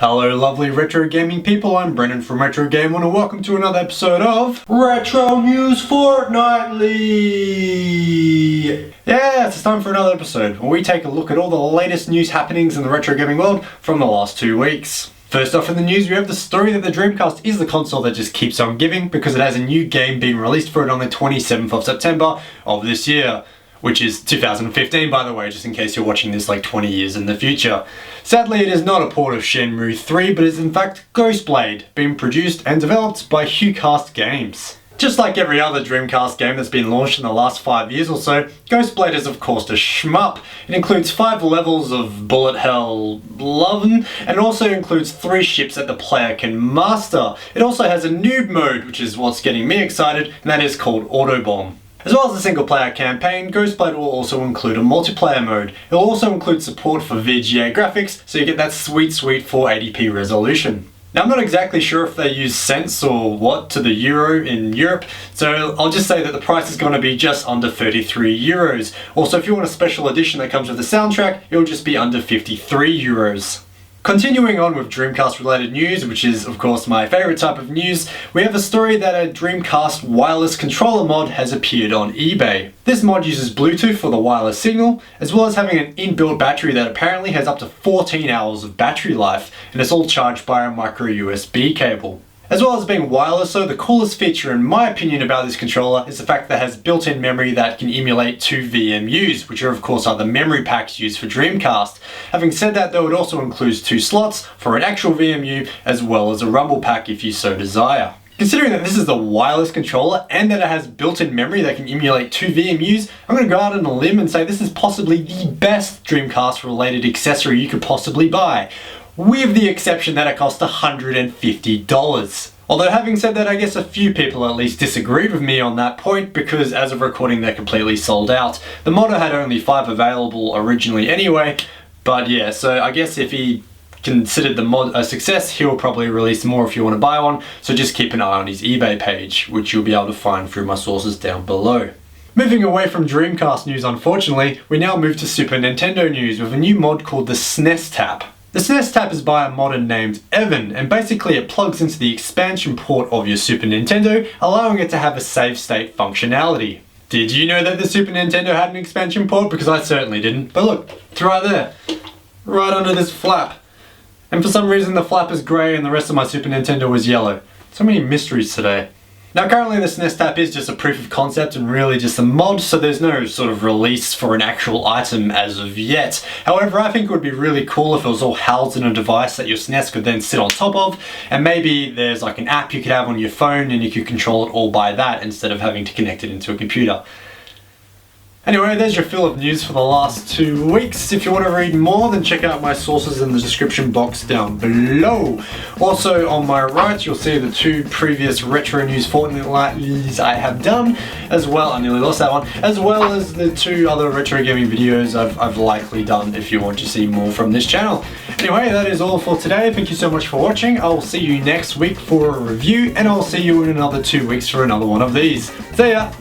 Hello lovely retro gaming people, I'm Brendan from Retro Game and welcome to another episode of Retro News Fortnightly! Yeah, it's time for another episode where we take a look at all the latest news happenings in the retro gaming world from the last 2 weeks. First off in the news, we have the story that the Dreamcast is the console that just keeps on giving because it has a new game being released for it on the 27th of September of this year. Which is 2015 by the way, just in case you're watching this like 20 years in the future. Sadly it is not a port of Shenmue 3, but is in fact Ghostblade, being produced and developed by Dreamcast Games. Just like every other Dreamcast game that's been launched in the last 5 years or so, Ghostblade is of course a shmup. It includes 5 levels of bullet hell lovin', and it also includes 3 ships that the player can master. It also has a noob mode, which is what's getting me excited, and that is called Autobomb. As well as a single player campaign, Ghostblade will also include a multiplayer mode. It will also include support for VGA graphics, so you get that sweet 480p resolution. Now I'm not exactly sure if they use cents or what to the euro in Europe, so I'll just say that the price is going to be just under 33 euros. Also if you want a special edition that comes with the soundtrack, it will just be under 53 euros. Continuing on with Dreamcast related news, which is of course my favourite type of news, we have a story that a Dreamcast Wireless Controller mod has appeared on eBay. This mod uses Bluetooth for the wireless signal, as well as having an inbuilt battery that apparently has up to 14 hours of battery life, and it's all charged by a micro USB cable. As well as being wireless though, the coolest feature in my opinion about this controller is the fact that it has built-in memory that can emulate 2 VMUs, which are the memory packs used for Dreamcast. Having said that though, it also includes 2 slots for an actual VMU as well as a rumble pack if you so desire. Considering that this is a wireless controller and that it has built-in memory that can emulate 2 VMUs, I'm going to go out on a limb and say this is possibly the best Dreamcast related accessory you could possibly buy. With the exception that it cost $150. Although having said that, I guess a few people at least disagreed with me on that point because as of recording they're completely sold out. The model had only 5 available originally anyway, but yeah, so I guess if he considered the mod a success, he'll probably release more if you want to buy one, so just keep an eye on his eBay page, which you'll be able to find through my sources down below. Moving away from Dreamcast news unfortunately, we now move to Super Nintendo news with a new mod called the snes-tap. The snes-tap is by a modder named Evan, and basically it plugs into the expansion port of your Super Nintendo, allowing it to have a save state functionality. Did you know that the Super Nintendo had an expansion port? Because I certainly didn't. But look, it's right there. Right under this flap. And for some reason the flap is grey and the rest of my Super Nintendo was yellow. So many mysteries today. Now currently the snes-tap is just a proof of concept and really just a mod, so there's no sort of release for an actual item as of yet. However, I think it would be really cool if it was all housed in a device that your SNES could then sit on top of, and maybe there's like an app you could have on your phone and you could control it all by that instead of having to connect it into a computer. Anyway, there's your fill of news for the last 2 weeks. If you want to read more, then check out my sources in the description box down below. Also, on my right, you'll see the 2 previous Retro News Fortnightlies I have done, as well, I nearly lost that one, as well as the 2 other retro gaming videos I've likely done if you want to see more from this channel. Anyway, that is all for today. Thank you so much for watching. I'll see you next week for a review, and I'll see you in another 2 weeks for another one of these. See ya!